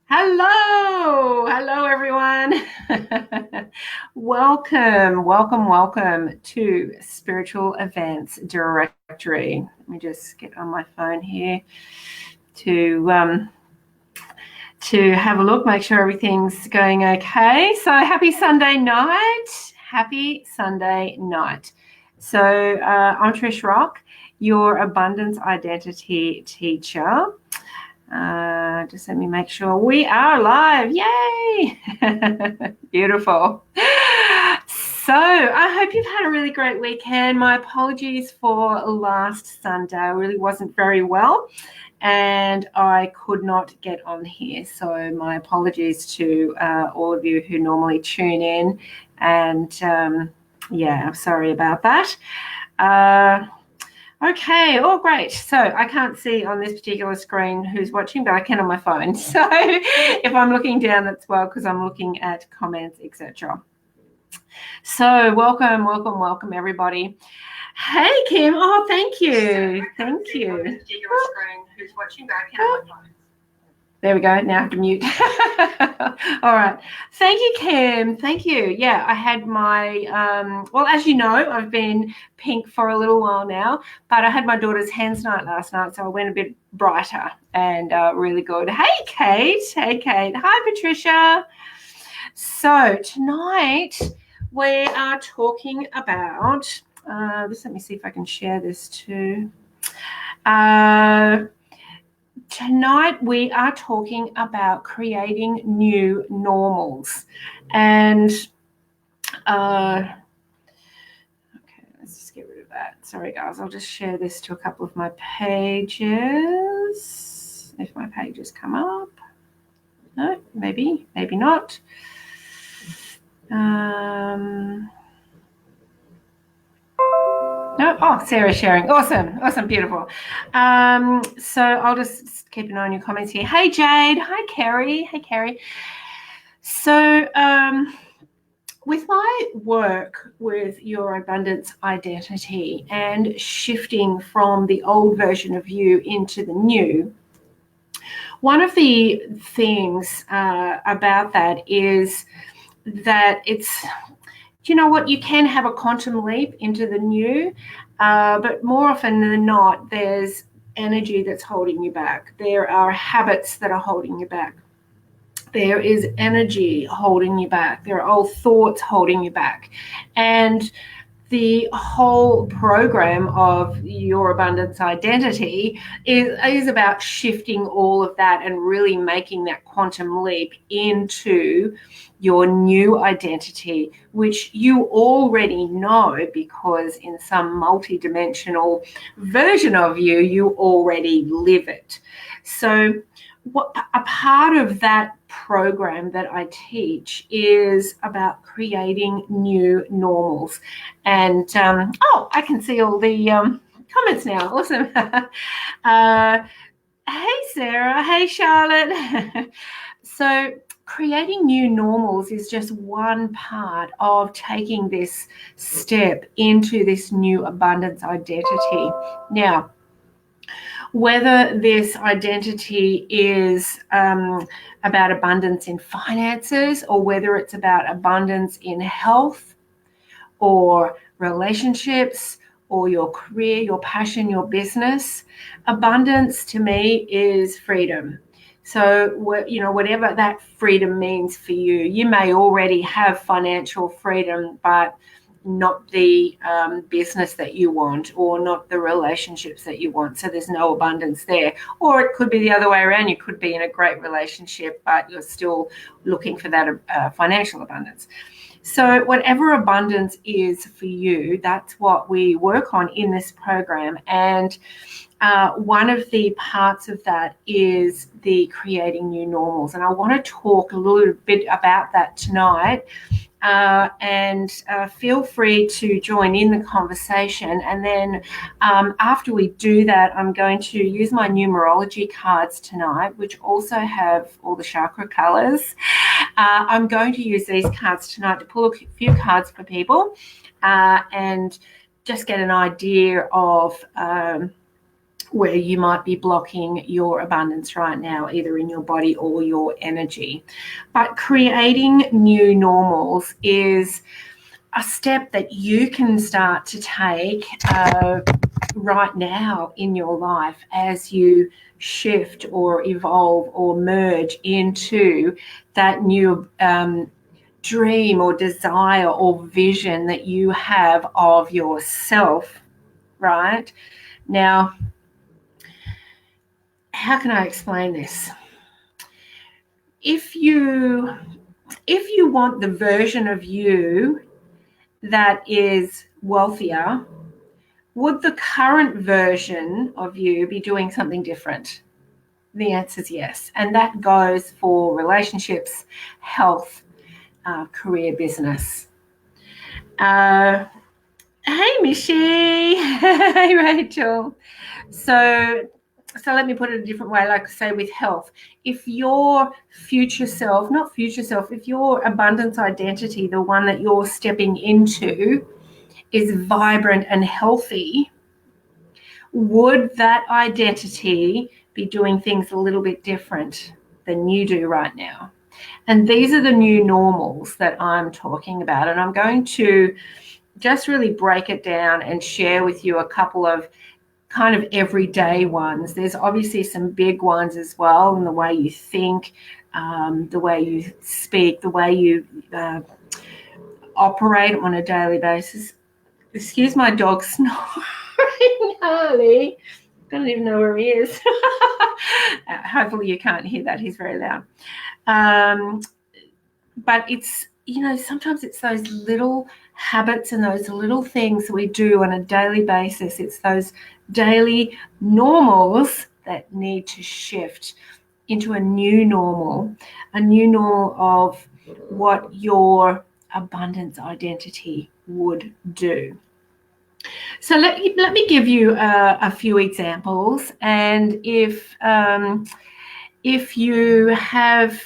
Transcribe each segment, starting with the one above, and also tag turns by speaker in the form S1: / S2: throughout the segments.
S1: Hello everyone. Welcome to Spiritual Events Directory. Let me just get on my phone here to to have a look, make sure everything's going okay. So happy Sunday night. Happy Sunday night. So I'm Trish Rock, your abundance identity teacher. Just let me make sure we are live. Yay! Beautiful. So I hope you've had a really great weekend. My apologies for last Sunday. I really wasn't very well and I could not get on here. So my apologies to all of you who normally tune in. And I'm sorry about that. Okay, all great. So I can't see on this particular screen who's watching, but I can on my phone. So if I'm looking down, that's well because I'm looking at comments, etc. So welcome, everybody. Hey, Kim. Oh, thank you. Thank you. On this particular screen who's watching, but I can on my phone. There we go. Now I have to mute. All right. Thank you, Kim. Thank you. Yeah, I had my, well, as you know, I've been pink for a little while now, but I had my daughter's hens night last night, so I went a bit brighter and really good. Hey, Kate. Hey, Kate. Hi, Patricia. So tonight we are talking about, just let me see if I can share this too. Tonight we are talking about creating new normals. And okay, let's just get rid of that. Sorry guys, I'll just share this to a couple of my pages. If my pages come up. No, maybe not. No, oh, Sarah's sharing. Awesome, beautiful. So I'll just keep an eye on your comments here. Hey, Jade. Hi, Kerry. Hey, Kerry. So with my work with your abundance identity and shifting from the old version of you into the new, one of the things about that is that it's, you know what, you can have a quantum leap into the new, but more often than not, there's energy that's holding you back. There are habits that are holding you back. There is energy holding you back. There are old thoughts holding you back. And the whole program of your abundance identity is about shifting all of that and really making that quantum leap into your new identity, which you already know because in some multidimensional version of you, you already live it. So a part of that program that I teach is about creating new normals. And I can see all the comments now. Awesome. Hey, Sarah. Hey, Charlotte. So creating new normals is just one part of taking this step into this new abundance identity. Now, whether this identity is about abundance in finances or whether it's about abundance in health or relationships or your career, your passion, your business, abundance to me is freedom. So, whatever that freedom means for you, you may already have financial freedom, but not the business that you want or not the relationships that you want. So there's no abundance there. Or it could be the other way around. You could be in a great relationship, but you're still looking for that financial abundance. So whatever abundance is for you, that's what we work on in this program. And one of the parts of that is the creating new normals. And I want to talk a little bit about that tonight. And feel free to join in the conversation. And then after we do that, I'm going to use my numerology cards tonight, which also have all the chakra colors. I'm going to use these cards tonight to pull a few cards for people and just get an idea of where you might be blocking your abundance right now, either in your body or your energy. But creating new normals is a step that you can start to take right now in your life as you shift or evolve or merge into that new dream or desire or vision that you have of yourself, right? Now, how can I explain this? If you want the version of you that is wealthier, would the current version of you be doing something different? The answer is yes. And that goes for relationships, health, career, business. Hey, Mishi. Hey, Rachel. So let me put it a different way, like say with health. If your future self, not future self, if your abundance identity, the one that you're stepping into, is vibrant and healthy, would that identity be doing things a little bit different than you do right now? And these are the new normals that I'm talking about. And I'm going to just really break it down and share with you a couple of kind of everyday ones. There's obviously some big ones as well, in the way you think, the way you speak, the way you operate on a daily basis. Excuse my dog snoring, Harley. I don't even know where he is. Hopefully you can't hear that. He's very loud. But it's, sometimes it's those little habits and those little things that we do on a daily basis. It's those daily normals that need to shift into a new normal of what your abundance identity would do. So let me give you a few examples, and if you have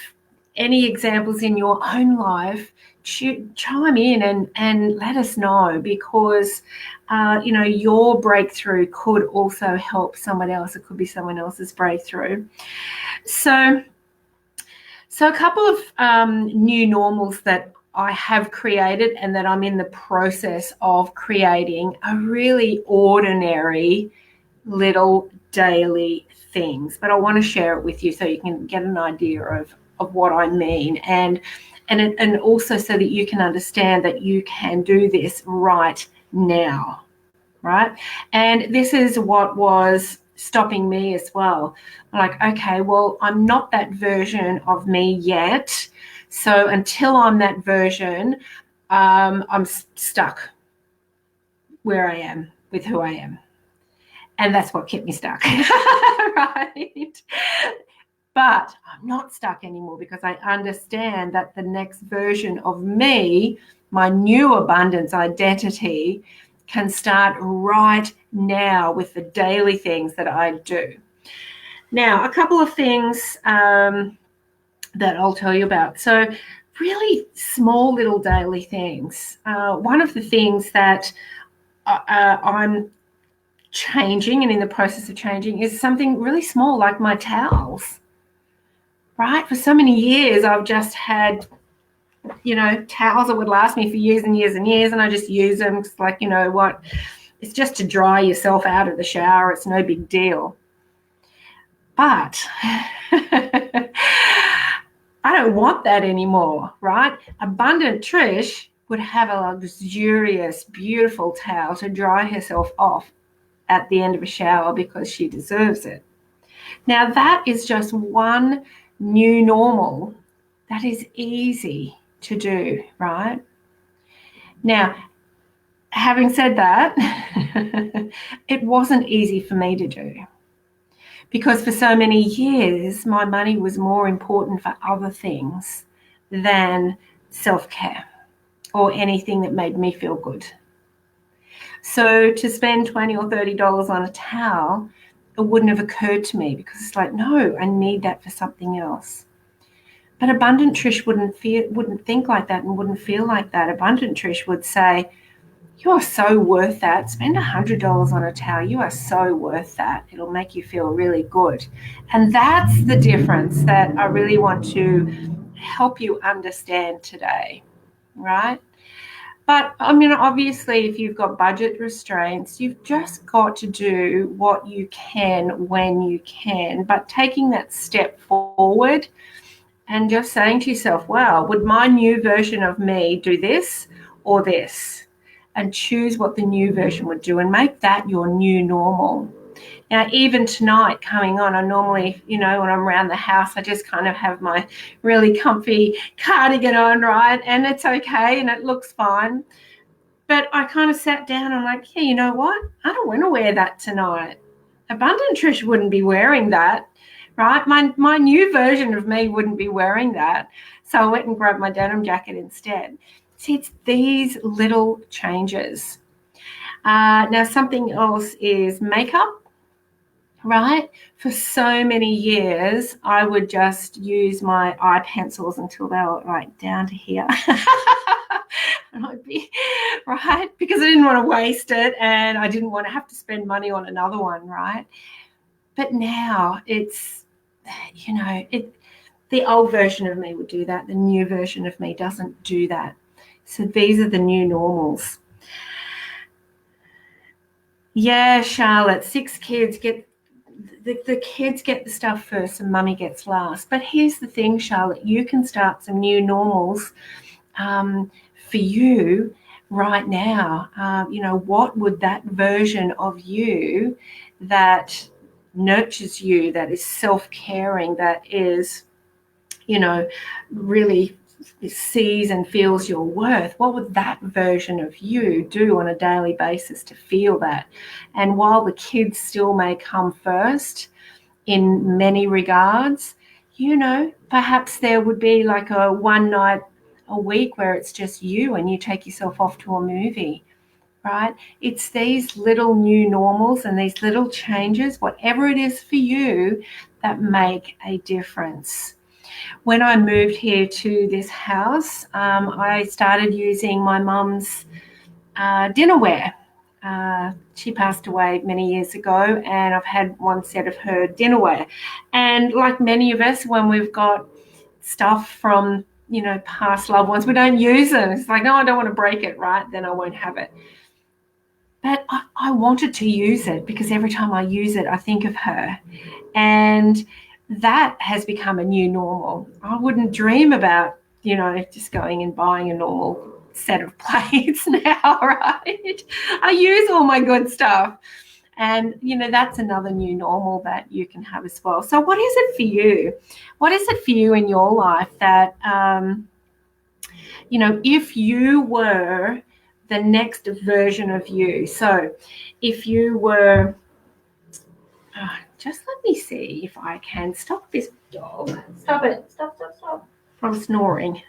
S1: any examples in your own life, chime in and let us know, because your breakthrough could also help someone else. It could be someone else's breakthrough. So a couple of new normals that I have created and that I'm in the process of creating are really ordinary little daily things, but I want to share it with you so you can get an idea of what I mean, and also so that you can understand that you can do this right now, right? And this is what was stopping me as well. Like, okay, well, I'm not that version of me yet. So until I'm that version, I'm stuck where I am with who I am. And that's what kept me stuck, right? But I'm not stuck anymore, because I understand that the next version of me, my new abundance identity, can start right now with the daily things that I do. Now, a couple of things that I'll tell you about. So really small little daily things. One of the things that I'm changing and in the process of changing is something really small, like my towels, right? For so many years, I've just had, towels that would last me for years and years and years, and I just use them. It's like, what? It's just to dry yourself out of the shower. It's no big deal. But I don't want that anymore, right? Abundant Trish would have a luxurious, beautiful towel to dry herself off at the end of a shower, because she deserves it. Now, that is just one new normal that is easy to do, right? Now, having said that, it wasn't easy for me to do, because for so many years, my money was more important for other things than self-care or anything that made me feel good. So to spend $20 or $30 on a towel, it wouldn't have occurred to me, because it's like, no, I need that for something else. But Abundant Trish wouldn't think like that and wouldn't feel like that. Abundant Trish would say, You are so worth that. Spend $100 on a towel. You are so worth that. It'll make you feel really good. And that's the difference that I really want to help you understand today, right? But I mean, obviously, if you've got budget restraints, you've just got to do what you can when you can. But taking that step forward and just saying to yourself, wow, would my new version of me do this or this? And choose what the new version would do and make that your new normal. Now, even tonight coming on, I normally, when I'm around the house, I just kind of have my really comfy cardigan on, right? And it's okay and it looks fine. But I kind of sat down and I'm like, yeah, you know what? I don't want to wear that tonight. Abundant Trish wouldn't be wearing that, right? My new version of me wouldn't be wearing that. So I went and grabbed my denim jacket instead. See, it's these little changes. Now, something else is makeup. Right? For so many years, I would just use my eye pencils until they were like down to here. And I'd be, right? Because I didn't want to waste it and I didn't want to have to spend money on another one, right? But now it's, the old version of me would do that. The new version of me doesn't do that. So these are the new normals. Yeah, Charlotte, 6 kids get the kids get the stuff first and mummy gets last. But here's the thing, Charlotte, you can start some new normals for you right now. What would that version of you that nurtures you, that is self-caring, that is, really sees and feels your worth, what would that version of you do on a daily basis to feel that? And while the kids still may come first in many regards, perhaps there would be like a one night a week where it's just you and you take yourself off to a movie, right? It's these little new normals and these little changes, whatever it is for you, that make a difference. When I moved here to this house, I started using my mum's dinnerware. She passed away many years ago, and I've had one set of her dinnerware. And like many of us, when we've got stuff from, past loved ones, we don't use them. It's like, no, I don't want to break it, right? Then I won't have it. But I wanted to use it because every time I use it, I think of her. And that has become a new normal. I wouldn't dream about, just going and buying a normal set of plates now, right? I use all my good stuff. And, that's another new normal that you can have as well. So what is it for you? What is it for you in your life that, if you were the next version of you, so if you were... just let me see if I can stop this dog. Stop it. Stop. From snoring.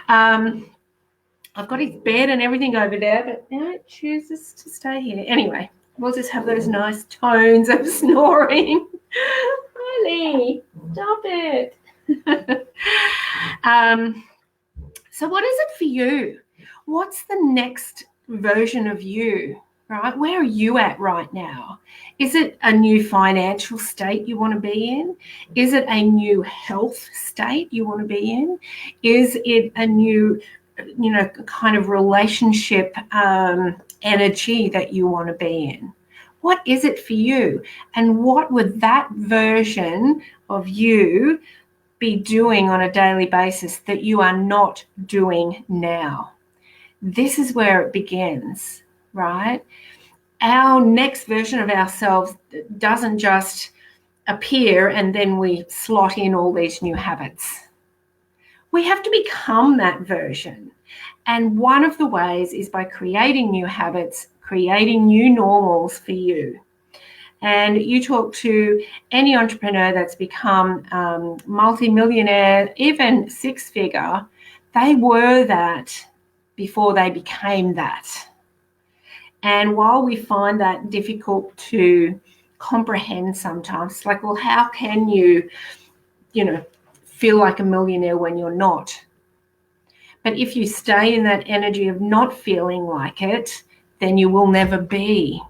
S1: I've got his bed and everything over there, but now it chooses to stay here. Anyway, we'll just have those nice tones of snoring. Riley, stop it. So what is it for you? What's the next version of you? Right? Where are you at right now? Is it a new financial state you want to be in? Is it a new health state you want to be in? Is it a new, kind of relationship energy that you want to be in? What is it for you? And what would that version of you be doing on a daily basis that you are not doing now? This is where it begins. Right? Our next version of ourselves doesn't just appear and then we slot in all these new habits. We have to become that version. And one of the ways is by creating new habits, creating new normals for you. And you talk to any entrepreneur that's become multi-millionaire, even 6-figure, they were that before they became that. And while we find that difficult to comprehend sometimes, it's like, well, how can you, feel like a millionaire when you're not? But if you stay in that energy of not feeling like it, then you will never be.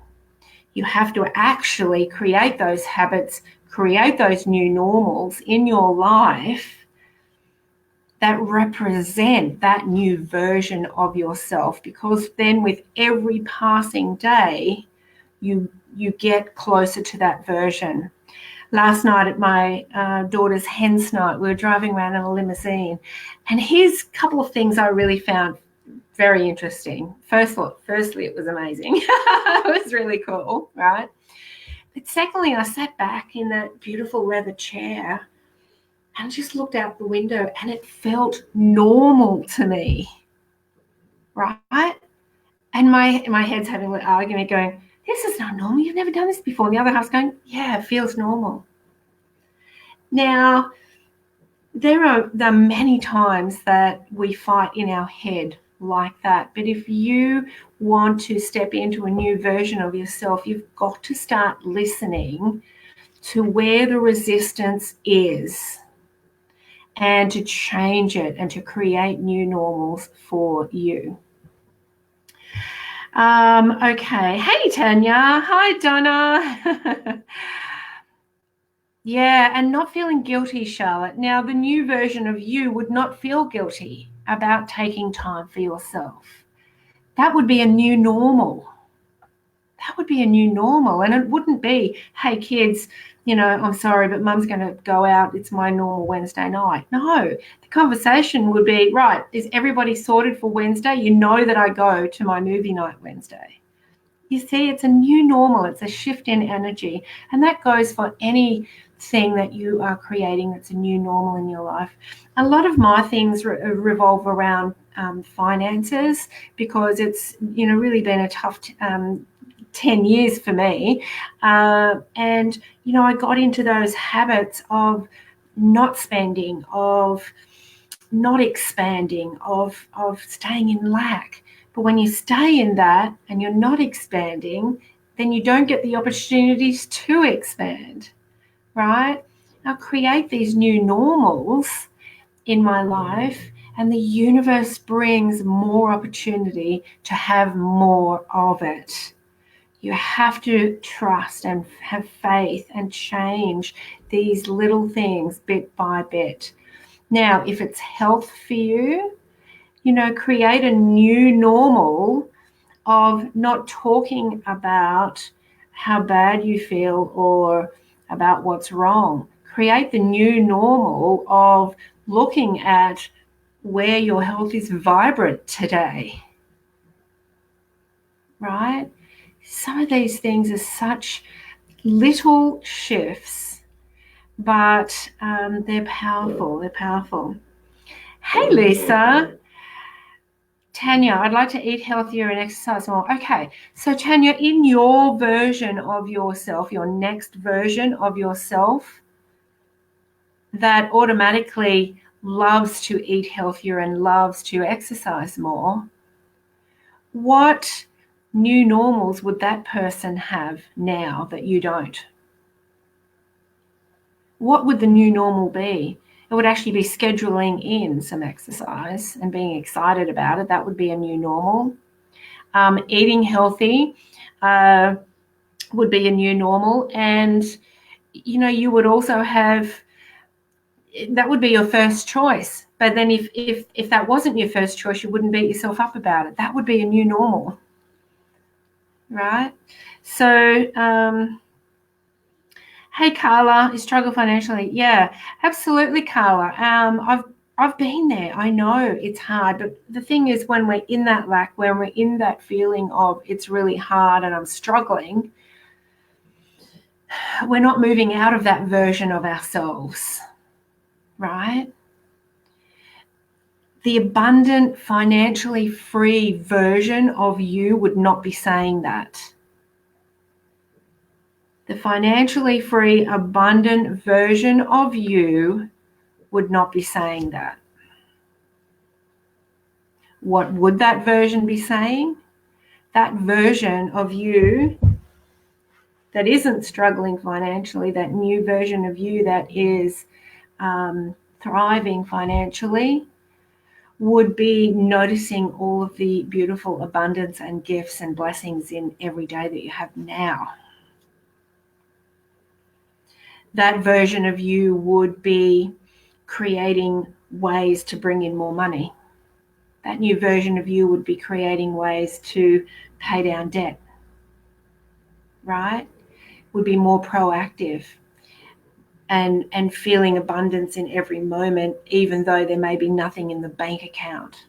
S1: You have to actually create those habits, create those new normals in your life that represent that new version of yourself, because then with every passing day, you get closer to that version. Last night at my daughter's hen's night, we were driving around in a limousine, and here's a couple of things I really found very interesting. Firstly, it was amazing. It was really cool, right? But secondly, I sat back in that beautiful leather chair and just looked out the window, and it felt normal to me, right? And my head's having an argument going, this is not normal. You've never done this before. And the other half's going, yeah, it feels normal. Now, there are many times that we fight in our head like that. But if you want to step into a new version of yourself, you've got to start listening to where the resistance is and to change it and to create new normals for you. Okay. Hey, Tanya. Hi, Donna. Yeah, and not feeling guilty, Charlotte. Now, the new version of you would not feel guilty about taking time for yourself. That would be a new normal. That would be a new normal. And it wouldn't be, hey, kids, I'm sorry, but mum's going to go out. It's my normal Wednesday night. No, the conversation would be, right, is everybody sorted for Wednesday? You know that I go to my movie night Wednesday. You see, it's a new normal. It's a shift in energy. And that goes for anything that you are creating that's a new normal in your life. A lot of my things revolve around finances, because it's, really been a tough 10 years for me. And, I got into those habits of not spending, of not expanding, of staying in lack. But when you stay in that and you're not expanding, then you don't get the opportunities to expand, right? I'll create these new normals in my life, and the universe brings more opportunity to have more of it. You have to trust and have faith and change these little things bit by bit. Now, if it's health for you, create a new normal of not talking about how bad you feel or about what's wrong. Create the new normal of looking at where your health is vibrant today, right? Some of these things are such little shifts, but they're powerful. They're powerful. Hey, Lisa. Tanya, I'd like to eat healthier and exercise more. Okay, so Tanya, in your version of yourself, your next version of yourself that automatically loves to eat healthier and loves to exercise more, what new normals would that person have now that you don't? What would the new normal be? It would actually be scheduling in some exercise and being excited about it. That would be a new normal. Eating healthy would be a new normal. And, you would also have, that would be your first choice. But then if that wasn't your first choice, you wouldn't beat yourself up about it. That would be a new normal, right? So, hey, Carla, you struggle financially? Yeah, absolutely, Carla. I've been there. I know it's hard, but the thing is, when we're in that lack, when we're in that feeling of it's really hard and I'm struggling, we're not moving out of that version of ourselves, right? The abundant, financially free version of you would not be saying that. The financially free, abundant version of you would not be saying that. What would that version be saying? That version of you that isn't struggling financially, that new version of you that is thriving financially, would be noticing all of the beautiful abundance and gifts and blessings in every day that you have now. That version of you would be creating ways to bring in more money. That new version of you would be creating ways to pay down debt, right? Would be more proactive and feeling abundance in every moment, even though there may be nothing in the bank account.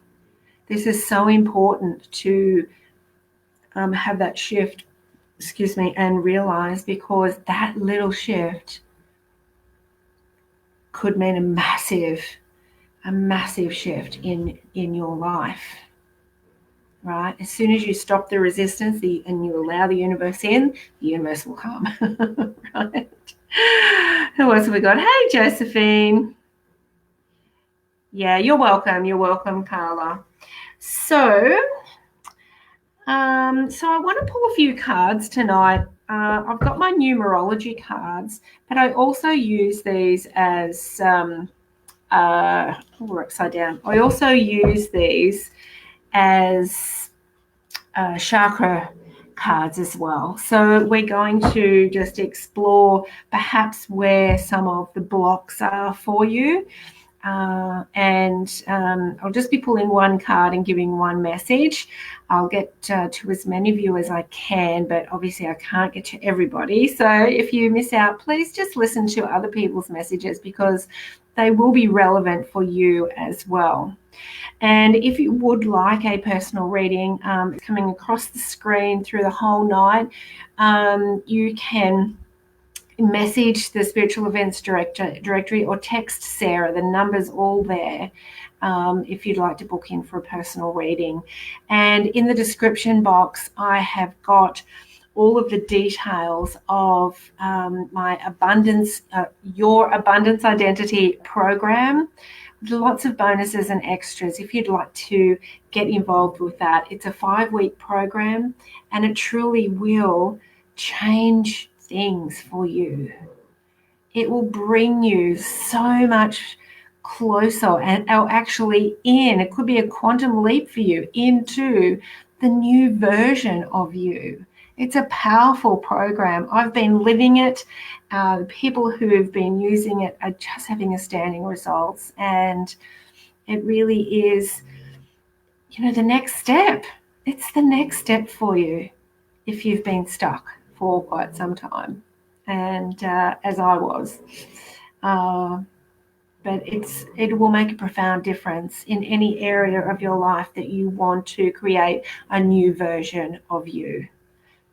S1: This is so important to have that shift, and realize, because that little shift could mean a massive shift in your life, right? As soon as you stop the resistance and you allow the universe in, the universe will come, right? Who else have we got? Hey, Josephine. Yeah, you're welcome. You're welcome, Carla. So I want to pull a few cards tonight. I've got my numerology cards, but I also use these as we're upside down. I also use these as chakra cards as well. So we're going to just explore perhaps where some of the blocks are for you. And I'll just be pulling one card and giving one message. I'll get to as many of you as I can, but obviously I can't get to everybody. So if you miss out, please just listen to other people's messages, because they will be relevant for you as well. And if you would like a personal reading, it's coming across the screen through the whole night. You can message the Spiritual Events directory or text Sarah. The number's all there if you'd like to book in for a personal reading. And in the description box, I have got all of the details of my Your Abundance Identity program. Lots of bonuses and extras if you'd like to get involved with that. It's a 5-week program, and it truly will change things for you. It will bring you so much closer and actually it could be a quantum leap for you into the new version of you. It's a powerful program. I've been living it. The people who have been using it are just having outstanding results, and it really is, the next step. It's the next step for you if you've been stuck for quite some time, and as I was. But it will make a profound difference in any area of your life that you want to create a new version of you.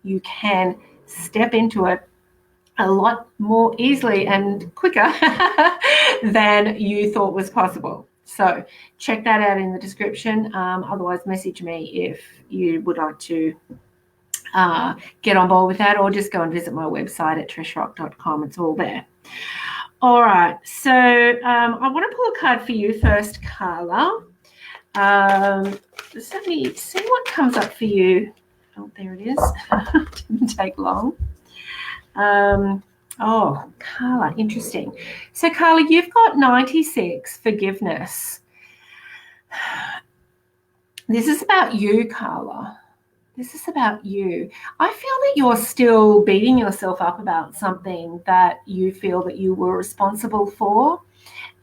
S1: You can step into it a lot more easily and quicker than you thought was possible. So check that out in the description. Otherwise, message me if you would like to get on board with that, or just go and visit my website at trishrock.com. It's all there. All right, so I want to pull a card for you first, Carla. Let me see what comes up for you. Oh, there it is. Didn't take long. Oh, Carla, interesting. So, Carla, you've got 96, forgiveness. This is about you, Carla. This is about you. I feel that you're still beating yourself up about something that you feel that you were responsible for.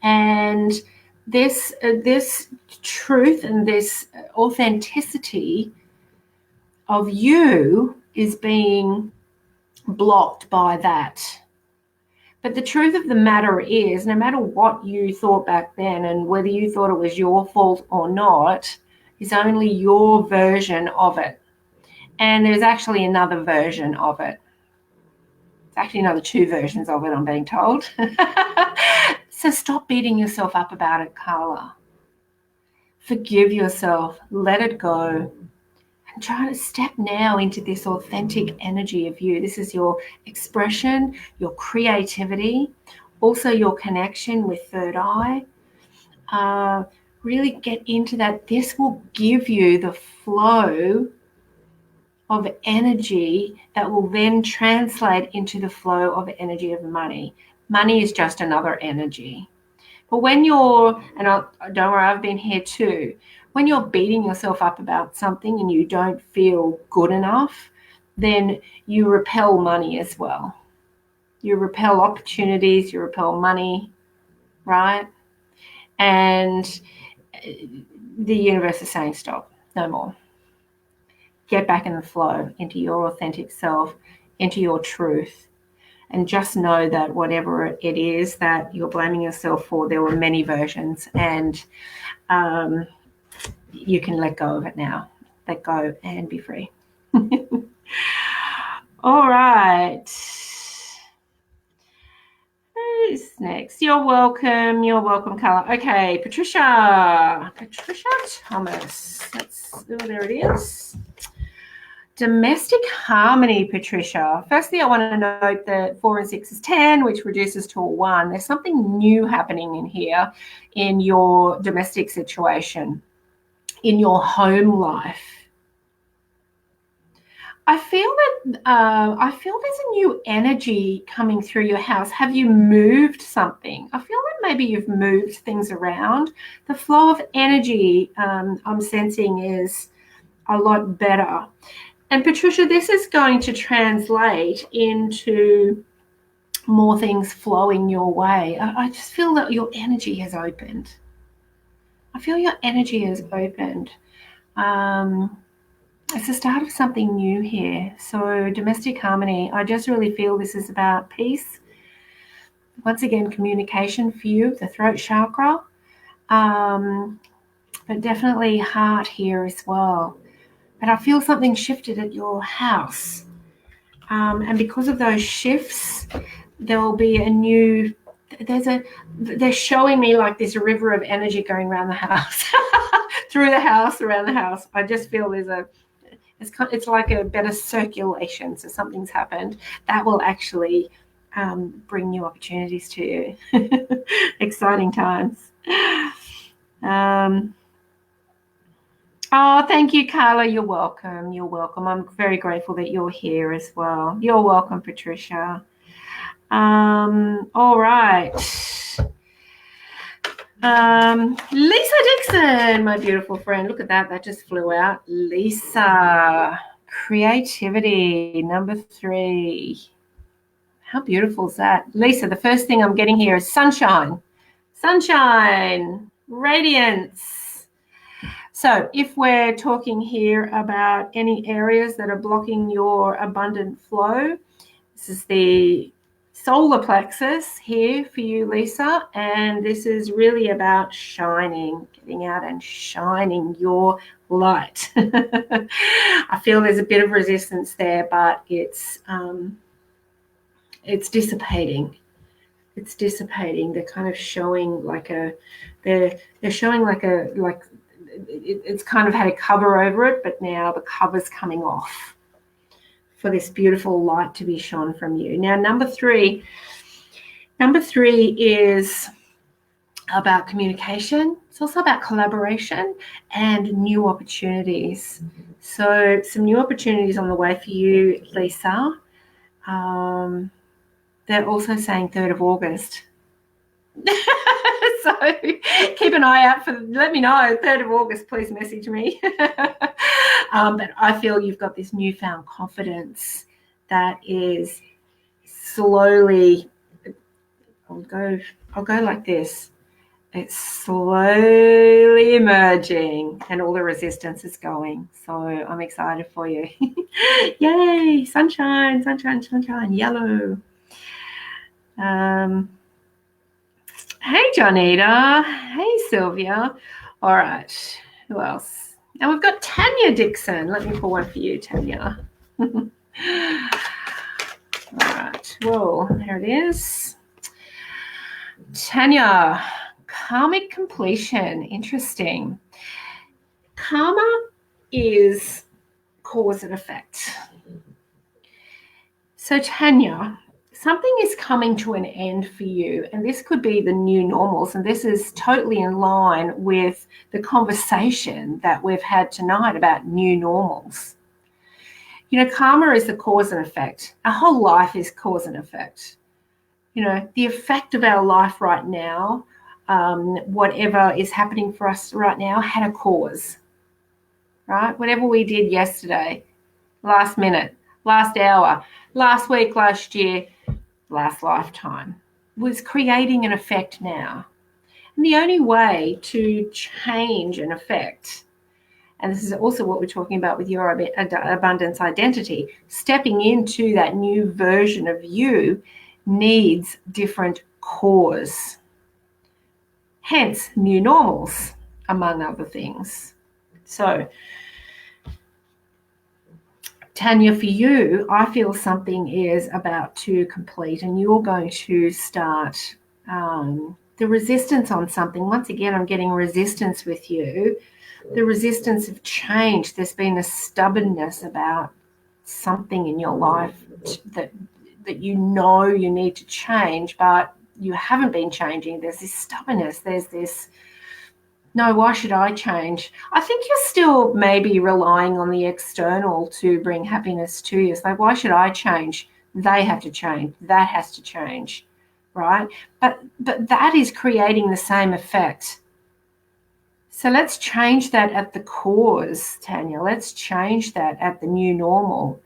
S1: And this truth and this authenticity of you is being blocked by that. But the truth of the matter is, no matter what you thought back then and whether you thought it was your fault or not, is only your version of it. And there's actually another version of it. It's actually another 2 versions of it, I'm being told. So stop beating yourself up about it, Carla. Forgive yourself, let it go, and try to step now into this authentic energy of you. This is your expression, your creativity, also your connection with third eye. Really get into that. This will give you the flow of energy that will then translate into the flow of energy of money. Money is just another energy. But when you're, and don't worry, I've been here too, when you're beating yourself up about something and you don't feel good enough, then you repel money as well. You repel opportunities, you repel money, right? And the universe is saying, stop, no more. Get back in the flow, into your authentic self, into your truth. And just know that whatever it is that you're blaming yourself for, there were many versions, and you can let go of it now. Let go and be free. All right. Who's next? You're welcome. You're welcome, Carla. Okay, Patricia. Patricia Thomas. There it is. Domestic harmony, Patricia. Firstly, I want to note that 4 and 6 is 10, which reduces to a 1. There's something new happening in here in your domestic situation, in your home life. I feel there's a new energy coming through your house. Have you moved something? I feel that maybe you've moved things around. The flow of energy I'm sensing is a lot better. And Patricia, this is going to translate into more things flowing your way. I just feel that your energy has opened. I feel your energy has opened. It's the start of something new here. So domestic harmony, I just really feel this is about peace. Once again, communication for you, the throat chakra, but definitely heart here as well. But I feel something shifted at your house. And because of those shifts, there will be a new, they're showing me like this river of energy going around the house, through the house, around the house. I just feel it's like a better circulation. So something's happened that will actually bring new opportunities to you. Exciting times. Oh, thank you, Carla. You're welcome. You're welcome. I'm very grateful that you're here as well. You're welcome, Patricia. All right. Lisa Dixon, my beautiful friend. Look at that. That just flew out. Lisa. Creativity, number 3. How beautiful is that? Lisa, the first thing I'm getting here is sunshine. Sunshine. Radiance. So if we're talking here about any areas that are blocking your abundant flow, this is the solar plexus here for you, Lisa, and this is really about shining, getting out and shining your light. I feel there's a bit of resistance there, but it's dissipating. It's dissipating. They're kind of showing it's kind of had a cover over it, but now the cover's coming off for this beautiful light to be shone from you. Now, number three is about communication. It's also about collaboration and new opportunities. So some new opportunities on the way for you, Lisa. They're also saying 3rd of August. So keep an eye out let me know, 3rd of August, please message me. But I feel you've got this newfound confidence that is slowly, I'll go like this. It's slowly emerging and all the resistance is going. So I'm excited for you. Yay, sunshine, sunshine, sunshine, yellow. Hey, Johnita. Hey, Sylvia. All right. Who else? And we've got Tanya Dixon. Let me pull one for you, Tanya. All right. Whoa, there it is. Tanya, karmic completion. Interesting. Karma is cause and effect. So, Tanya, something is coming to an end for you, and this could be the new normals, and this is totally in line with the conversation that we've had tonight about new normals. You know, karma is the cause and effect. Our whole life is cause and effect. You know, the effect of our life right now whatever is happening for us right now had a cause, right? Whatever we did yesterday, last minute, last hour, last week, last year, last lifetime, was creating an effect now. And the only way to change an effect, and this is also what we're talking about with your abundance identity, stepping into that new version of you needs different cause. Hence, new normals, among other things. So, Tanya, for you, I feel something is about to complete and you're going to start the resistance on something. Once again, I'm getting resistance with you. The resistance of change. There's been a stubbornness about something in your life that you know you need to change, but you haven't been changing. There's this stubbornness. There's this, no, why should I change? I think you're still maybe relying on the external to bring happiness to you. It's like, why should I change? They have to change. That has to change, right? But that is creating the same effect. So let's change that at the cause, Tanya. Let's change that at the new normal.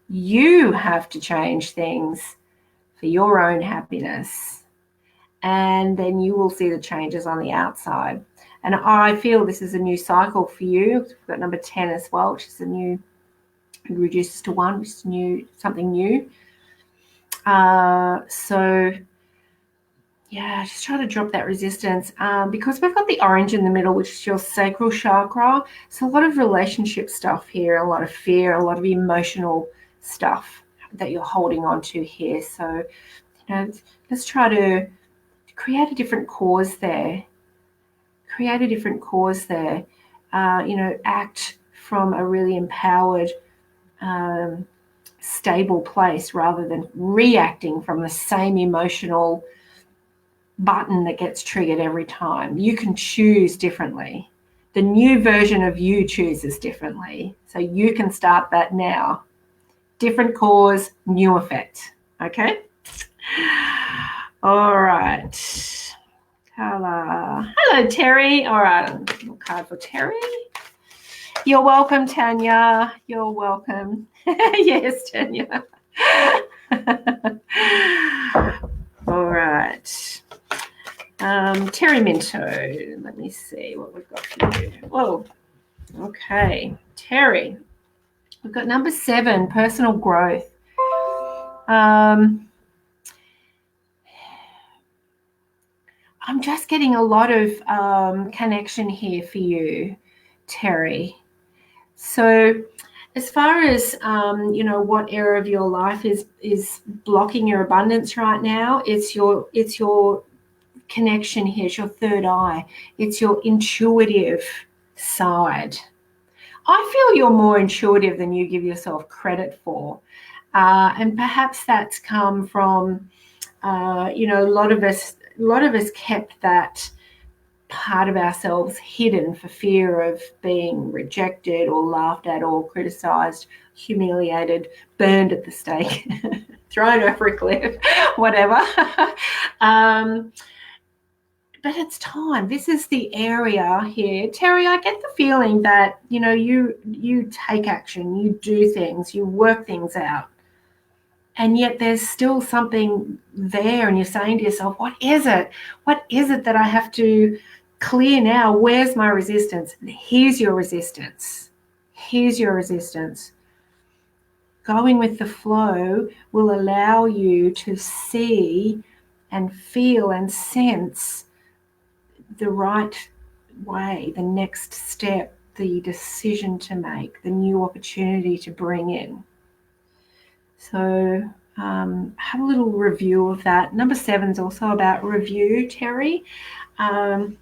S1: You have to change things for your own happiness, and then you will see the changes on the outside. And I feel this is a new cycle for you. We've got number 10 as well, which is a new, it reduces to 1, which is new, something new. So yeah, just try to drop that resistance because we've got the orange in the middle, which is your sacral chakra. So a lot of relationship stuff here, a lot of fear, a lot of emotional stuff that you're holding on to here. So, you know, let's try to create a different cause there. Create a different cause there. You know, act from a really empowered, stable place rather than reacting from the same emotional button that gets triggered every time. You can choose differently. The new version of you chooses differently. So you can start that now. Different cause, new effect. Okay? All right. Hello, Terry. All right, a little card for Terry. You're welcome, Tanya. You're welcome. Yes, Tanya. All right. Terry Minto. Let me see what we've got for you. Whoa. Okay. Terry. We've got number 7, personal growth. I'm just getting a lot of connection here for you, Terry. So as far as, you know, what area of your life is blocking your abundance right now, it's your connection here. It's your third eye. It's your intuitive side. I feel you're more intuitive than you give yourself credit for. And perhaps that's come from, you know, a lot of us kept that part of ourselves hidden for fear of being rejected or laughed at or criticized, humiliated, burned at the stake, thrown over a cliff, whatever. But it's time. This is the area here. Terry, I get the feeling that, you know, you take action, you do things, you work things out. And yet there's still something there and you're saying to yourself, what is it? What is it that I have to clear now? Where's my resistance? Here's your resistance. Here's your resistance. Going with the flow will allow you to see and feel and sense the right way, the next step, the decision to make, the new opportunity to bring in. So have a little review of that. Number 7 is also about review, Terry. Also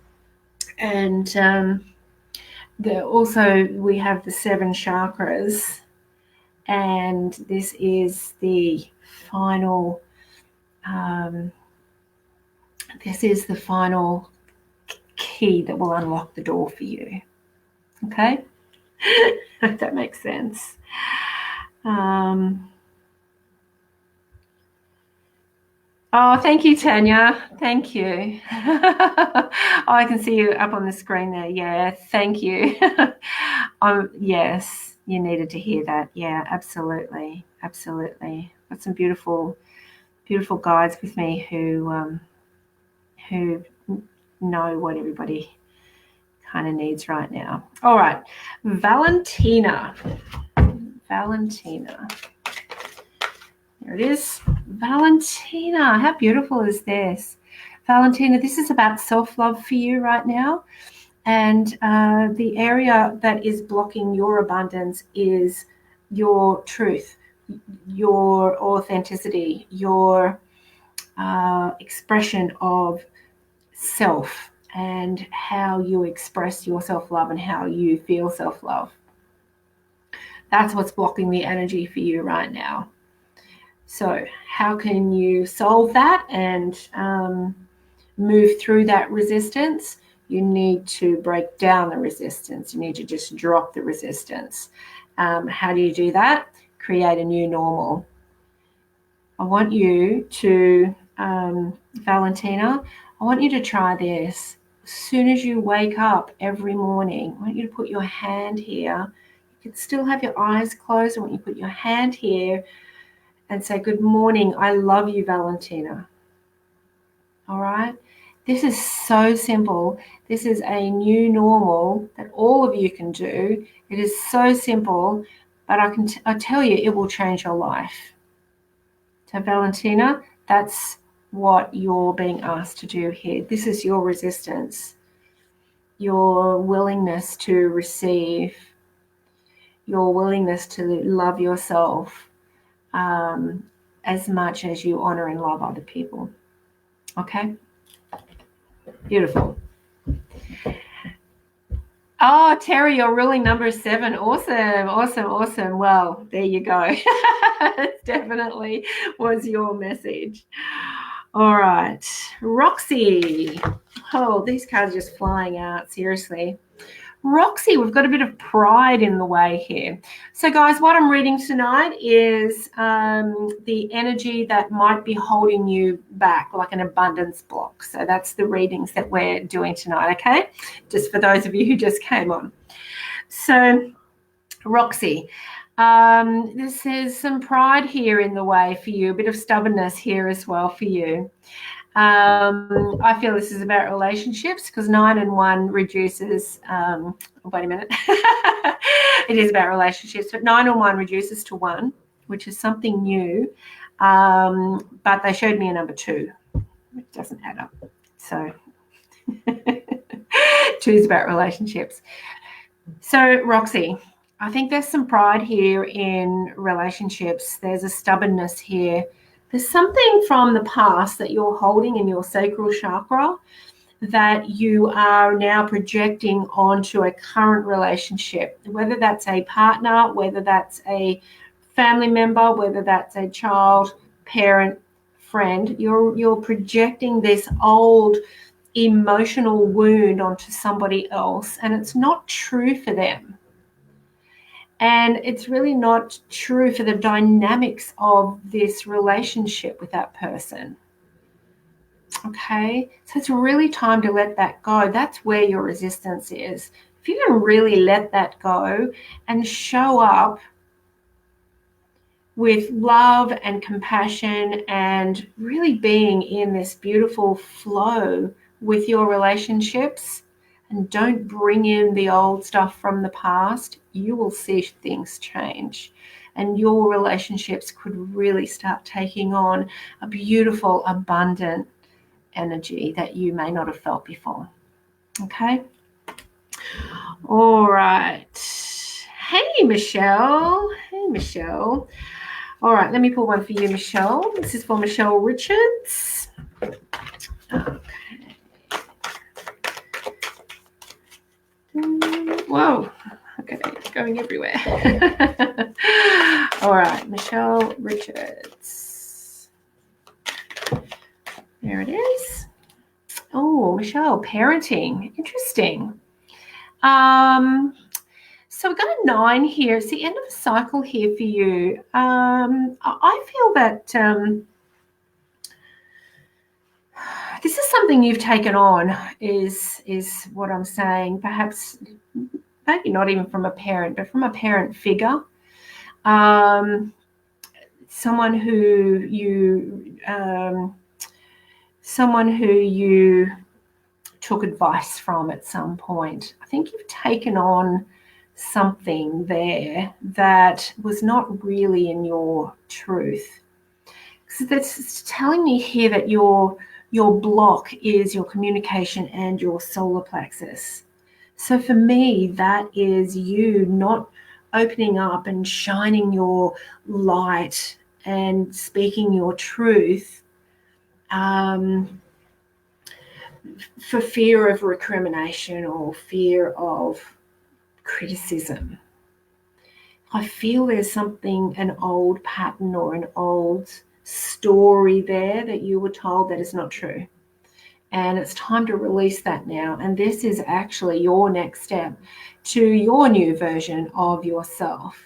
S1: we have the 7 chakras, and this is the final key that will unlock the door for you. Okay? If that makes sense. Oh, thank you, Tanya. Thank you. Oh, I can see you up on the screen there. Yeah, thank you. Yes, you needed to hear that. Yeah, absolutely, absolutely. Got some beautiful, beautiful guides with me who know what everybody kind of needs right now. All right, Valentina. Valentina. There it is. Valentina, how beautiful is this? Valentina, this is about self-love for you right now. And the area that is blocking your abundance is your truth, your authenticity, your expression of self, and how you express your self-love and how you feel self-love. That's what's blocking the energy for you right now. So how can you solve that and move through that resistance? You need to break down the resistance. You need to just drop the resistance. How do you do that? Create a new normal. I want you to, Valentina, I want you to try this. As soon as you wake up every morning, I want you to put your hand here. You can still have your eyes closed. I want you to put your hand here and say, good morning, I love you, Valentina. All right? This is so simple. This is a new normal that all of you can do. It is so simple, but I tell you, it will change your life. So Valentina, that's what you're being asked to do here. This is your resistance, your willingness to receive, your willingness to love yourself as much as you honor and love other people. Okay? Beautiful. Oh, Terry, your ruling number is 7. Awesome, awesome, awesome. Well, there you go. It definitely was your message. All right, Roxy. Oh, these cards are just flying out, seriously. Roxy, we've got a bit of pride in the way here. So, guys, what I'm reading tonight is the energy that might be holding you back, like an abundance block. So that's the readings that we're doing tonight, okay? Just for those of you who just came on. So, Roxy, this is some pride here in the way for you, a bit of stubbornness here as well for you. I feel this is about relationships because 9 and 1 reduces, wait a minute, it is about relationships, but 9 and 1 reduces to 1, which is something new, but they showed me a number 2, which doesn't add up. So 2 is about relationships. So Roxy, I think there's some pride here in relationships. There's a stubbornness here. There's something from the past that you're holding in your sacral chakra that you are now projecting onto a current relationship, whether that's a partner, whether that's a family member, whether that's a child, parent, friend. You're projecting this old emotional wound onto somebody else, and it's not true for them. And it's really not true for the dynamics of this relationship with that person. Okay, so it's really time to let that go. That's where your resistance is. If you can really let that go and show up with love and compassion and really being in this beautiful flow with your relationships, and don't bring in the old stuff from the past, you will see things change. And your relationships could really start taking on a beautiful, abundant energy that you may not have felt before. Okay? All right. Hey, Michelle. Hey, Michelle. All right, let me pull one for you, Michelle. This is for Michelle Richards. Okay. Whoa. Okay, it's going everywhere. All right, Michelle Richards. There it is. Oh, Michelle, parenting. Interesting. So we've got a 9 here. It's the end of a cycle here for you. I feel that this is something you've taken on, is what I'm saying. Perhaps, maybe not even from a parent, but from a parent figure. Someone who you took advice from at some point. I think you've taken on something there that was not really in your truth. So that's telling me here that your block is your communication and your solar plexus. So for me, that is you not opening up and shining your light and speaking your truth for fear of recrimination or fear of criticism. I feel there's something, an old pattern or an old story there that you were told that is not true. And it's time to release that now. And this is actually your next step to your new version of yourself.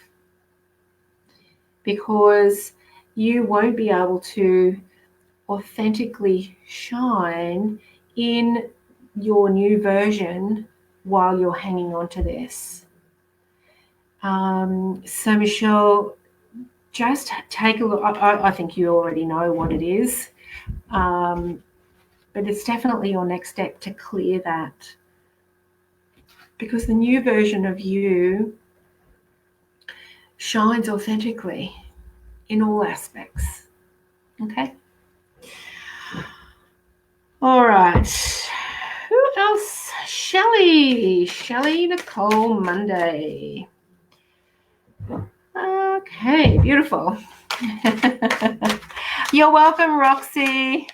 S1: Because you won't be able to authentically shine in your new version while you're hanging on to this. So Michelle, just take a look. I think you already know what it is, but it's definitely your next step to clear that, because the new version of you shines authentically in all aspects. Okay. All right. Who else? Shelley Nicole Monday. Okay, beautiful. You're welcome, Roxy.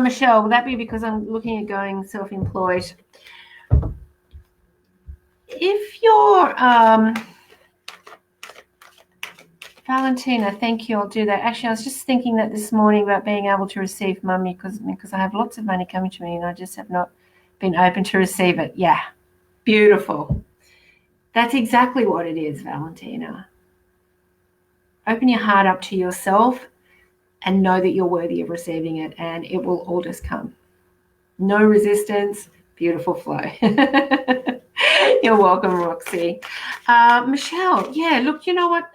S1: Michelle, will that be because I'm looking at going self-employed? If you're Valentina, thank you. I'll do that. Actually, I was just thinking that this morning about being able to receive money because I have lots of money coming to me and I just have not been open to receive it. Yeah, beautiful. That's exactly what it is, Valentina. Open your heart up to yourself and know that you're worthy of receiving it, and it will all just come. No resistance, beautiful flow. You're welcome, Roxy. Michelle, yeah, look, you know what?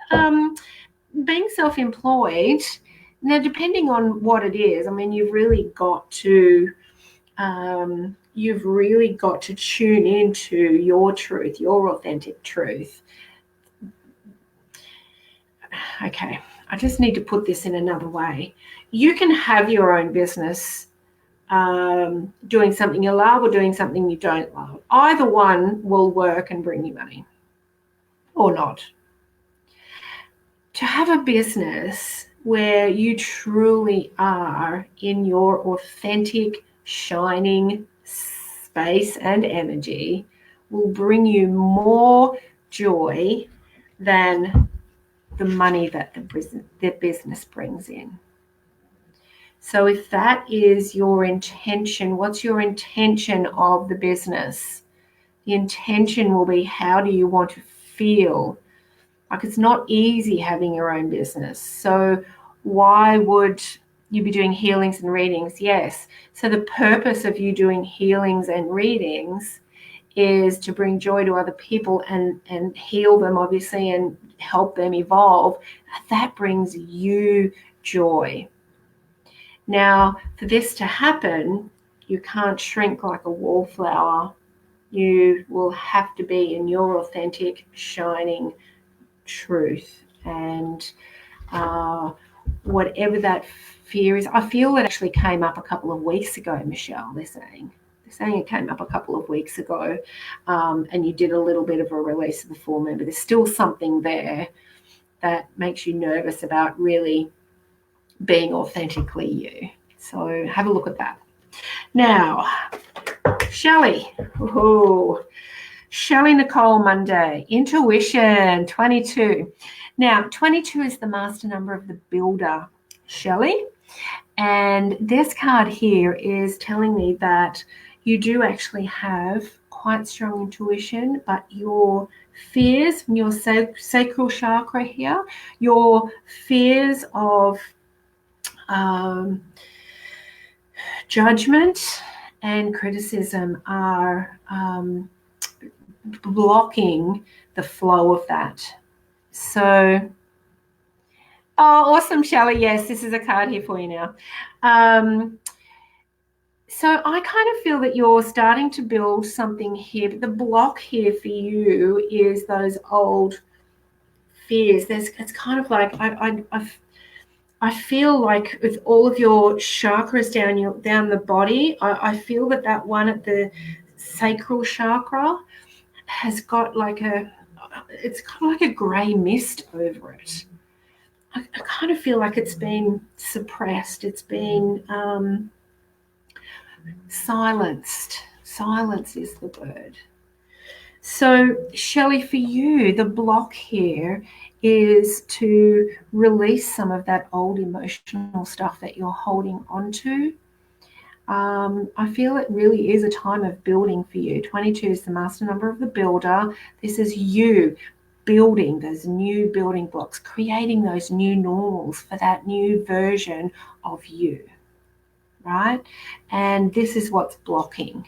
S1: Being self-employed, now depending on what it is, I mean, you've really got to tune into your truth, your authentic truth. Okay, I just need to put this in another way. You can have your own business doing something you love or doing something you don't love. Either one will work and bring you money or not. To have a business where you truly are in your authentic, shining space and energy will bring you more joy than the money that the business brings in. So if that is your intention, what's your intention of the business? The intention will be, how do you want to feel? Like, it's not easy having your own business. So why would you be doing healings and readings? Yes. So the purpose of you doing healings and readings is to bring joy to other people and heal them, obviously, and help them evolve. That brings you joy. Now, for this to happen, you can't shrink like a wallflower. You will have to be in your authentic, shining truth. And whatever that fear is, I feel it actually came up a couple of weeks ago, Michelle, they're saying it came up a couple of weeks ago, and you did a little bit of a release of the full moon, but there's still something there that makes you nervous about really being authentically you. So have a look at that. Now, Shelley Nicole Monday, intuition 22. Now, 22 is the master number of the builder, Shelley. And this card here is telling me that you do actually have quite strong intuition, but your fears from your sacral chakra here, your fears of Judgment and criticism are blocking the flow of that. So, oh, awesome, Shelley. Yes, this is a card here for you now. So I kind of feel that you're starting to build something here, but the block here for you is those old fears. It's kind of like I feel like with all of your chakras down the body, I feel that one at the sacral chakra has got it's kind of like a grey mist over it. I kind of feel like it's been suppressed. It's been silenced. Silence is the word. So, Shelley, for you, the block here is to release some of that old emotional stuff that you're holding onto. I feel it really is a time of building for you. 22 is the master number of the builder. This is you building those new building blocks, creating those new normals for that new version of you, right? And this is what's blocking.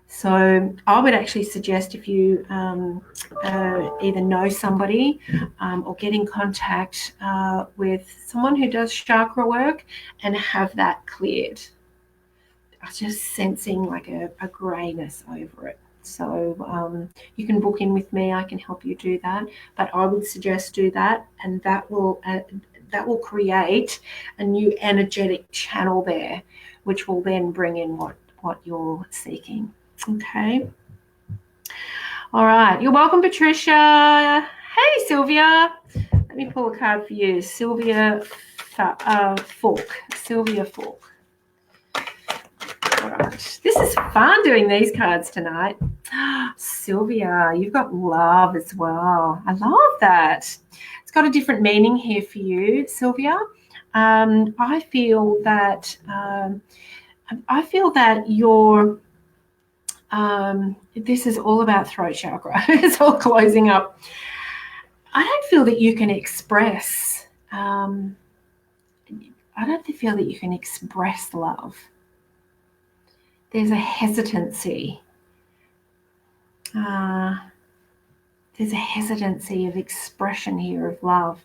S1: So I would actually suggest if you either know somebody or get in contact with someone who does chakra work and have that cleared. I'm just sensing like a greyness over it. So you can book in with me. I can help you do that. But I would suggest do that, and that will create a new energetic channel there, which will then bring in what you're seeking. Okay. All right. You're welcome, Patricia. Hey, Sylvia. Let me pull a card for you. Sylvia Falk. Sylvia Falk. All right. This is fun doing these cards tonight. Sylvia, you've got love as well. I love that. It's got a different meaning here for you, Sylvia. I feel that you're this is all about throat chakra. It's all closing up. I don't feel that you can express love. There's a hesitancy. There's a hesitancy of expression here of love.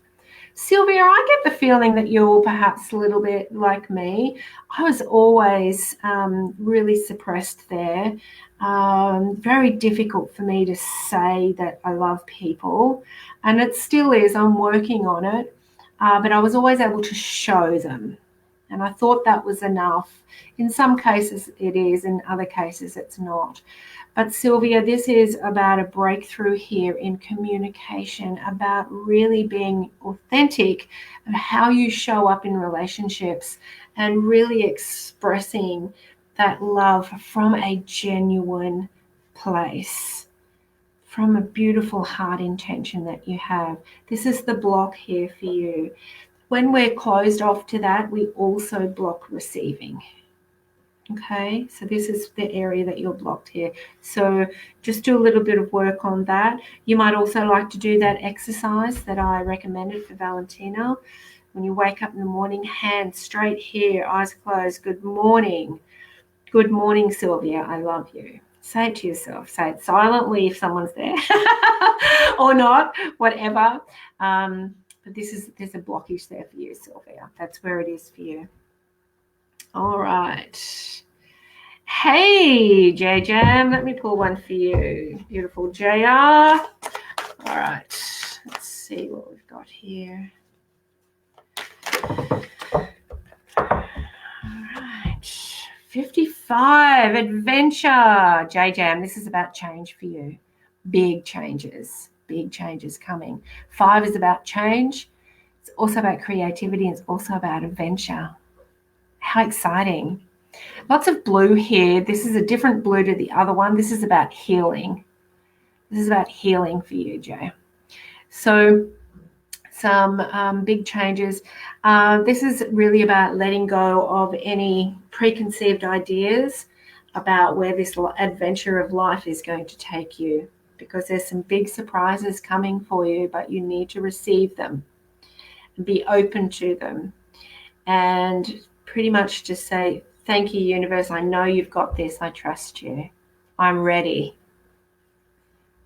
S1: Sylvia, I get the feeling that you're perhaps a little bit like me. I was always really suppressed there. Very difficult for me to say that I love people, and it still is. I'm working on it, but I was always able to show them, and I thought that was enough. In some cases it is, in other cases it's not. But Sylvia, this is about a breakthrough here in communication, about really being authentic of how you show up in relationships and really expressing that love from a genuine place, from a beautiful heart intention that you have. This is the block here for you. When we're closed off to that, we also block receiving. Okay, so this is the area that you're blocked here. So just do a little bit of work on that. You might also like to do that exercise that I recommended for Valentina. When you wake up in the morning, hands straight here, eyes closed. Good morning. Good morning, Sylvia. I love you. Say it to yourself. Say it silently if someone's there or not, whatever. But there's a blockage there for you, Sylvia. That's where it is for you. All right. Hey, JJam, let me pull one for you. Beautiful JR. All right. Let's see what we've got here. All right. 55, adventure. JJam, this is about change for you. Big changes coming. 5 is about change. It's also about creativity. And it's also about adventure. How exciting. Lots of blue here. This is a different blue to the other one. This is about healing. This is about healing for you, Jay. So some big changes. This is really about letting go of any preconceived ideas about where this adventure of life is going to take you, because there's some big surprises coming for you, but you need to receive them and be open to them. And pretty much just say, Thank you, universe. I know you've got this. I trust you. I'm ready.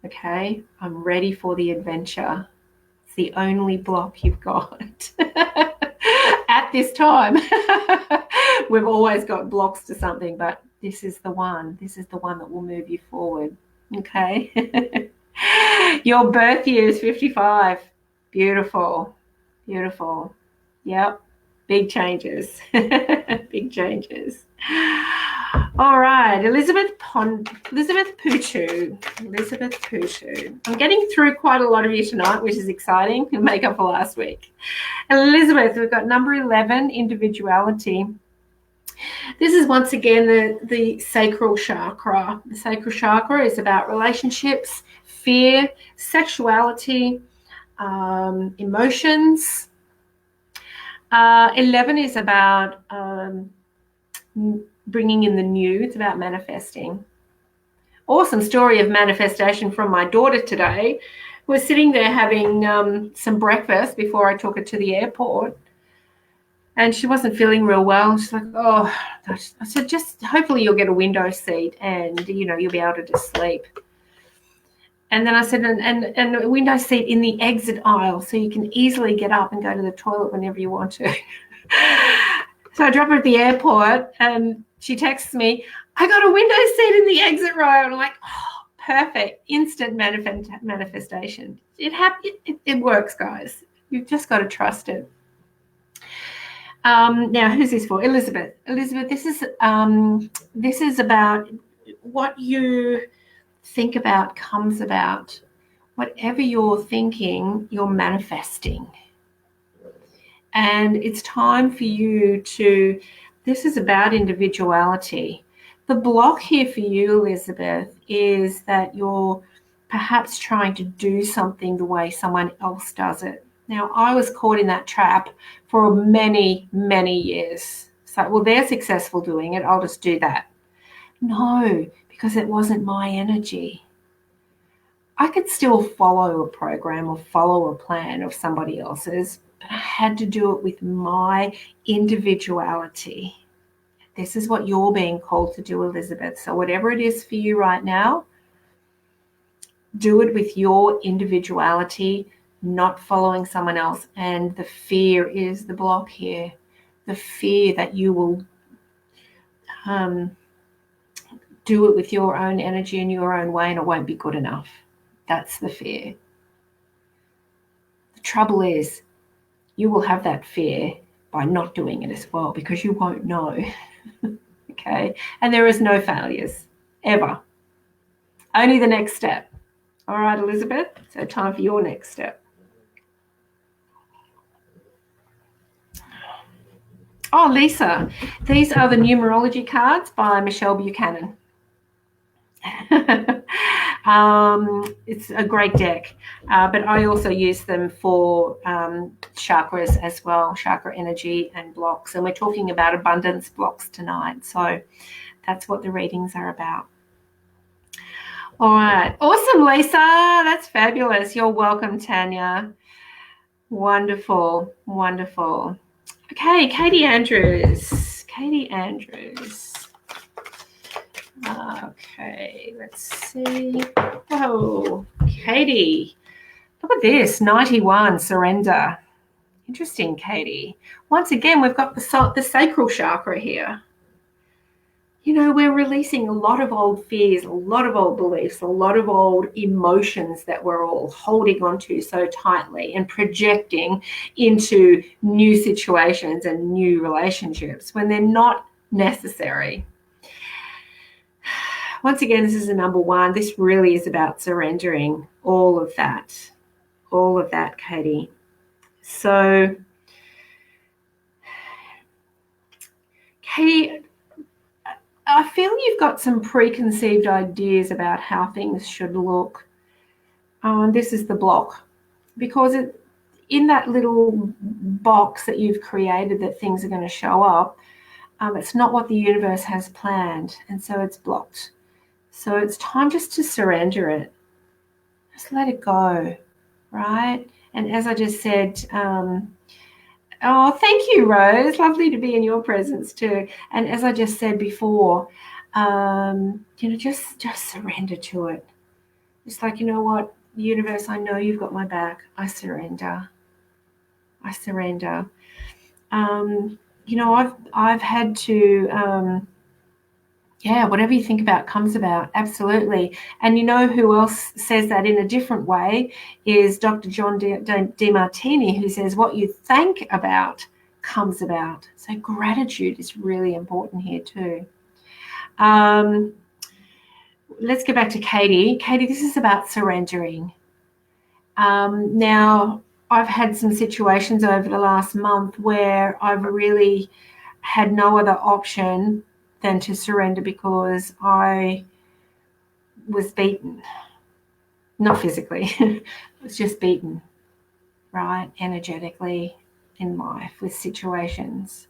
S1: Okay, I'm ready for the adventure. It's the only block you've got at this time. We've always got blocks to something, but this is the one. This is the one that will move you forward. Okay. Your birth year is 55. Beautiful. Beautiful. Yep. Big changes. Big changes. All right, Elizabeth Puchu. I'm getting through quite a lot of you tonight, which is exciting. We'll make up for last week. Elizabeth, we've got number 11, individuality. This is once again the sacral chakra. The sacral chakra is about relationships, fear, sexuality, emotions. 11 is about bringing in the new. It's about manifesting. Awesome story of manifestation from my daughter today. We're sitting there having some breakfast before I took her to the airport, and she wasn't feeling real well. She's like, oh, gosh. I said, just hopefully you'll get a window seat and, you'll be able to just sleep. And then I said, and a window seat in the exit aisle so you can easily get up and go to the toilet whenever you want to. So I drop her at the airport and she texts me, I got a window seat in the exit row. And I'm like, oh, perfect. Instant manifestation. It works, guys. You've just got to trust it. Now, who's this for? Elizabeth. Elizabeth, this is about what you think about comes about. Whatever you're thinking, you're manifesting. And it's time for you to, this is about individuality. The block here for you, Elizabeth, is that you're perhaps trying to do something the way someone else does it. Now, I was caught in that trap for many, many years. So, well, they're successful doing it. I'll just do that. No, because it wasn't my energy. I could still follow a program or follow a plan of somebody else's, but I had to do it with my individuality. This is what you're being called to do, Elizabeth. So whatever it is for you right now, do it with your individuality, not following someone else. And the fear is the block here. The fear that you will do it with your own energy in your own way and it won't be good enough. That's the fear. The trouble is you will have that fear by not doing it as well because you won't know. Okay? And there is no failures, ever. Only the next step. All right, Elizabeth? So time for your next step. Oh, Lisa, these are the numerology cards by Michelle Buchanan. It's a great deck, but I also use them for chakras as well, chakra energy and blocks. And we're talking about abundance blocks tonight. So that's what the readings are about. All right. Awesome, Lisa. That's fabulous. You're welcome, Tanya. Wonderful. Wonderful. Okay, Katie Andrews. Katie Andrews. Okay, let's see. Oh, Katie. Look at this, 91, surrender. Interesting, Katie. Once again, we've got the sacral chakra here. We're releasing a lot of old fears, a lot of old beliefs, a lot of old emotions that we're all holding onto so tightly and projecting into new situations and new relationships when they're not necessary. Once again, this is a number one. This really is about surrendering all of that, Katie. So, Katie, I feel you've got some preconceived ideas about how things should look. This is the block, because in that little box that you've created that things are going to show up, it's not what the universe has planned, and so it's blocked. So it's time just to surrender it. Just let it go, right? And as I just said, Oh, thank you, Rose. Lovely to be in your presence too. And as I just said before, just surrender to it. It's like, you know what, universe, I know you've got my back. I surrender. I surrender. I've had to, whatever you think about comes about. Absolutely. And you know who else says that in a different way is Dr. John DeMartini, who says what you think about comes about. So gratitude is really important here too. Let's get back to Katie. Katie, this is about surrendering. Now, I've had some situations over the last month where I've really had no other option than to surrender because I was beaten. Not physically, I was just beaten, right? Energetically in life with situations.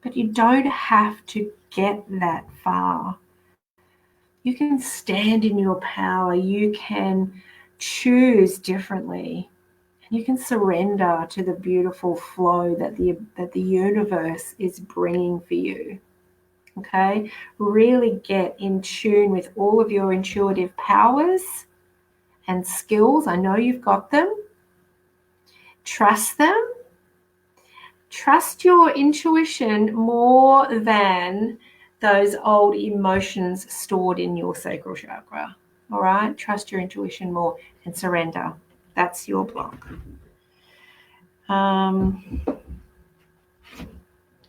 S1: But you don't have to get that far. You can stand in your power. You can choose differently. You can surrender to the beautiful flow that the universe is bringing for you. Okay? Really get in tune with all of your intuitive powers and skills. I know you've got them. Trust them. Trust your intuition more than those old emotions stored in your sacral chakra. All right? Trust your intuition more and surrender. That's your block.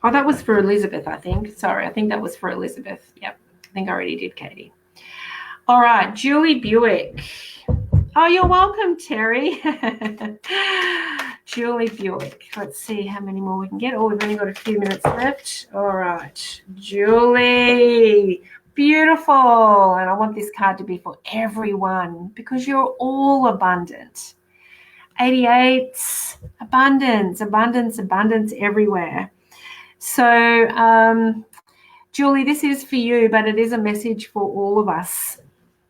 S1: Oh, that was for Elizabeth, I think. Sorry, I think that was for Elizabeth. Yep, I think I already did Katie. All right, Julie Buick. Oh, you're welcome, Terry. Julie Buick. Let's see how many more we can get. Oh, we've only got a few minutes left. All right, Julie. Beautiful. And I want this card to be for everyone because you're all abundant. 88, abundance, abundance, abundance everywhere. So, Julie, this is for you, but it is a message for all of us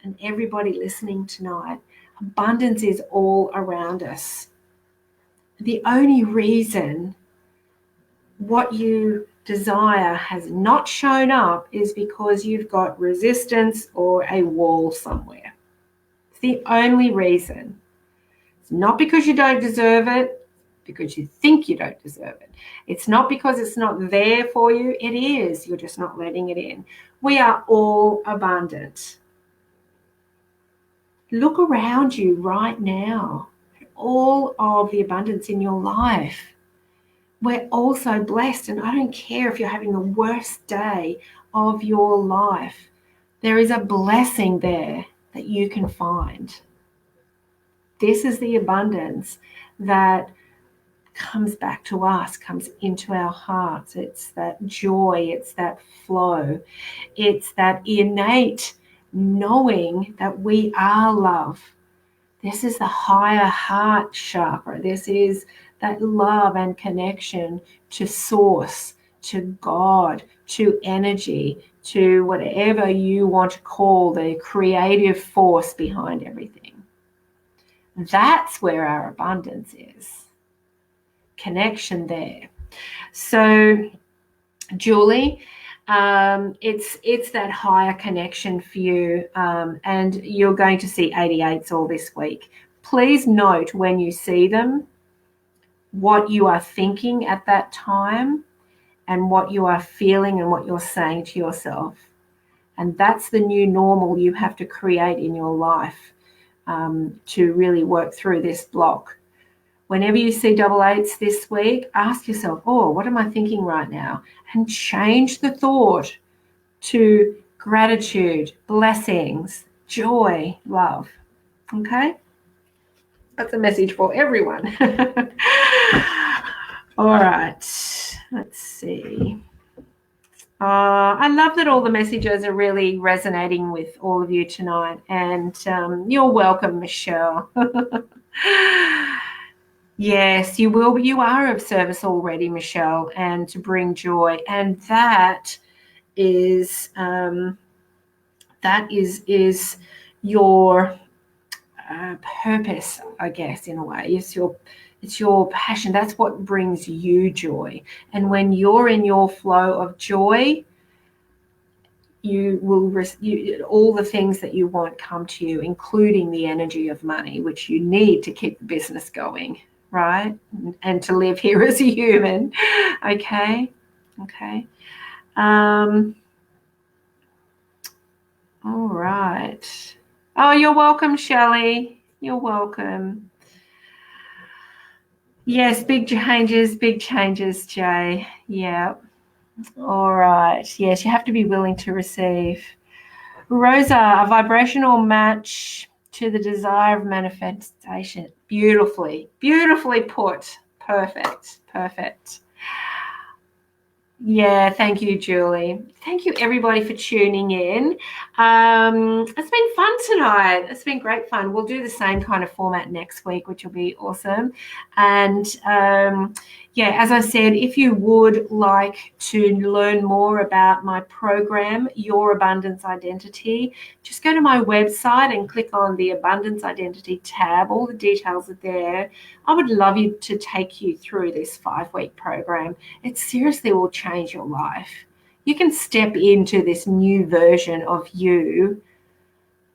S1: and everybody listening tonight. Abundance is all around us. The only reason what you desire has not shown up is because you've got resistance or a wall somewhere. It's the only reason. It's not because you don't deserve it, because you think you don't deserve it. It's not because it's not there for you. It is. You're just not letting it in. We are all abundant. Look around you right now. All of the abundance in your life. We're all so blessed, and I don't care if you're having the worst day of your life. There is a blessing there that you can find. This is the abundance that comes back to us, comes into our hearts. It's that joy, it's that flow, it's that innate knowing that we are love. This is the higher heart chakra. This is that love and connection to source, to God, to energy, to whatever you want to call the creative force behind everything. That's where our abundance is. Connection there. So, Julie, it's that higher connection for you, and you're going to see 88s all this week. Please note when you see them what you are thinking at that time and what you are feeling and what you're saying to yourself. And that's the new normal you have to create in your life to really work through this block. Whenever you see double eights this week, ask yourself, oh, what am I thinking right now? And change the thought to gratitude, blessings, joy, love. Okay? That's a message for everyone. All right. Let's see. I love that all the messages are really resonating with all of you tonight. And you're welcome, Michelle. Yes, you will. You are of service already, Michelle, and to bring joy. And that is your purpose, I guess, in a way. It's It's your passion. That's what brings you joy. And when you're in your flow of joy, you will all the things that you want come to you, including the energy of money, which you need to keep the business going, right? And to live here as a human. Okay. All right. Oh, you're welcome, Shelley. You're welcome. Yes, big changes, Jay. Yeah. All right. Yes, you have to be willing to receive. Rosa, a vibrational match to the desire of manifestation. Beautifully put. Perfect. Yeah, thank you, Julie. Thank you, everybody, for tuning in. It's been fun tonight. It's been great fun. We'll do the same kind of format next week, which will be awesome. And yeah, as I said, if you would like to learn more about my program, Your Abundance Identity, just go to my website and click on the Abundance Identity tab. All the details are there. I would love you to take you through this 5-week program. It seriously will change your life. You can step into this new version of you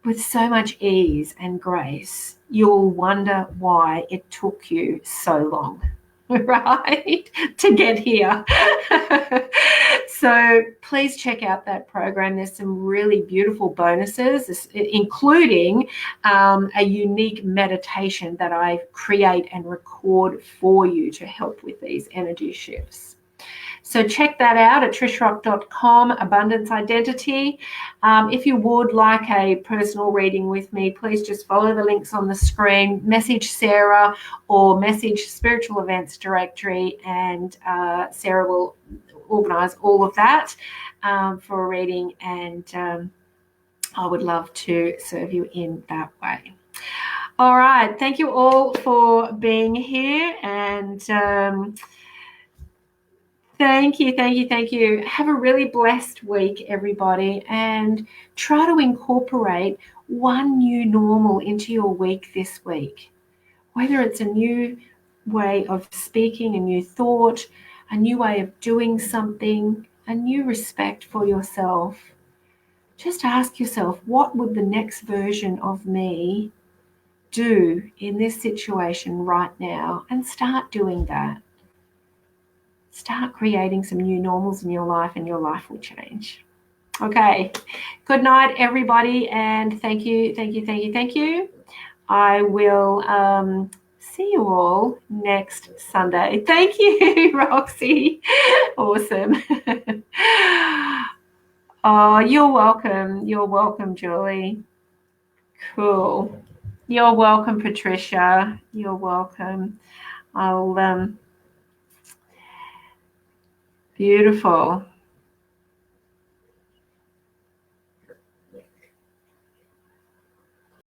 S1: with so much ease and grace. You'll wonder why it took you so long, right, to get here. So please check out that program. There's some really beautiful bonuses, including a unique meditation that I create and record for you to help with these energy shifts. So check that out at trishrock.com, Abundance Identity. If you would like a personal reading with me, please just follow the links on the screen, message Sarah or message Spiritual Events Directory, and Sarah will organise all of that for a reading, and I would love to serve you in that way. All right. Thank you all for being here, and thank you. Have a really blessed week, everybody, and try to incorporate one new normal into your week this week. Whether it's a new way of speaking, a new thought, a new way of doing something, a new respect for yourself. Just ask yourself, what would the next version of me do in this situation right now? And start doing that. Start creating some new normals in your life, and your life will change. Okay. Good night, everybody, and thank you. I will see you all next Sunday. Thank you, Roxy. Awesome. Oh, you're welcome, Julie. Cool. You're welcome, Patricia. You're welcome. Beautiful.